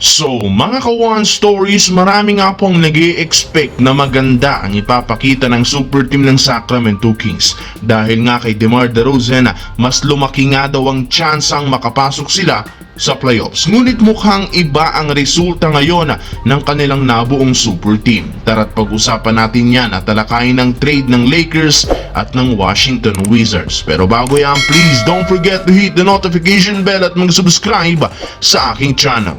So mga ka-One Stories, marami nga pong nag-i-expect na maganda ang ipapakita ng super team ng Sacramento Kings. Dahil nga kay DeMar DeRozan, mas lumaki nga daw ang tsansang makapasok sila sa playoffs. Ngunit mukhang iba ang resulta ngayon ng kanilang nabuong super team. Tara't pag-usapan natin yan at talakayin ng trade ng Lakers at ng Washington Wizards. Pero bago yan, please don't forget to hit the notification bell at mag-subscribe sa aking channel.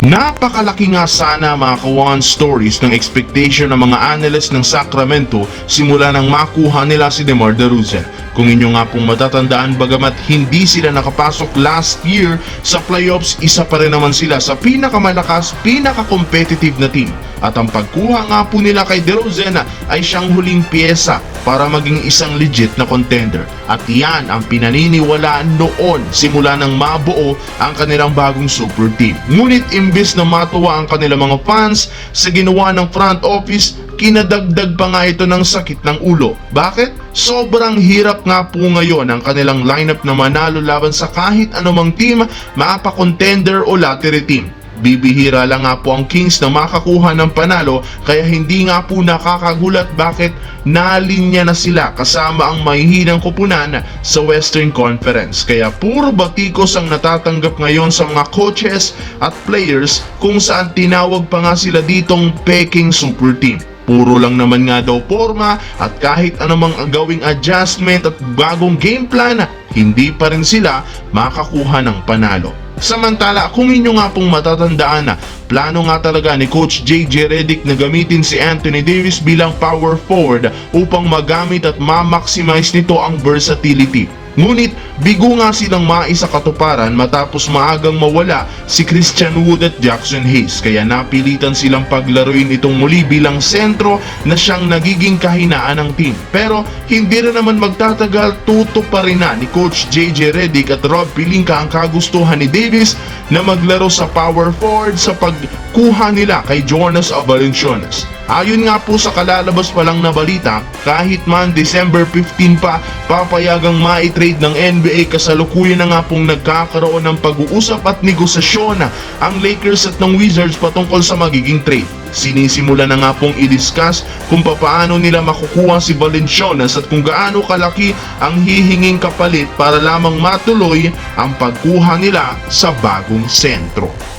Napakalaki nga sana mga ka-One Stories ng expectation ng mga analyst ng Sacramento simula nang makuha nila si DeMar DeRozan. Kung inyo nga pong matatandaan, bagamat hindi sila nakapasok last year sa playoffs, isa pa rin naman sila sa pinakamalakas, pinaka-competitive na team. At ang pagkuha nga po nila kay DeRozan ay siyang huling piyesa para maging isang legit na contender. At yan ang pinaniniwalaan noon simula nang mabuo ang kanilang bagong super team. Ngunit imbes na matuwa ang kanilang mga fans sa ginawa ng front office, kinadagdag pa nga ito ng sakit ng ulo. Bakit? Sobrang hirap nga po ngayon ang kanilang lineup na manalo laban sa kahit anumang team, mapa-contender o lottery team. Bibihira lang nga po ang Kings na makakuha ng panalo, kaya hindi nga po nakakagulat bakit nalinya na sila kasama ang mahihinang kupunan sa Western Conference. Kaya puro batikos ang natatanggap ngayon sa mga coaches at players kung saan tinawag pa nga sila ditong peking super team. Puro lang naman nga daw forma at kahit anumang gawing adjustment at bagong game plan, hindi pa rin sila makakuha ng panalo. Samantala, kung inyo nga pong matatandaan na plano nga talaga ni Coach JJ Redick na gamitin si Anthony Davis bilang power forward upang magamit at ma-maximize nito ang versatility. Ngunit bigo nga silang maisa katuparan matapos maagang mawala si Christian Wood at Jackson Hayes, kaya napilitan silang paglaruin itong muli bilang sentro na siyang nagiging kahinaan ng team. Pero hindi rin naman magtatagal, tutuparin na ni Coach JJ Redick at Rob Pelinka ang kagustuhan ni Davis na maglaro sa power forward sa pagkuha nila kay Jonas Valanciunas. Ayon nga po sa kalalabas pa lang na balita, kahit man December 15 pa papayagang mai-trade ng NBA, kasalukuyan na nga pong nagkakaroon ng pag-uusap at negosasyon ang Lakers at ng Wizards patungkol sa magiging trade. Sinisimula na nga pong i-discuss kung paano nila makukuha si Valanciunas at kung gaano kalaki ang hihinging kapalit para lamang matuloy ang pagkuha nila sa bagong sentro.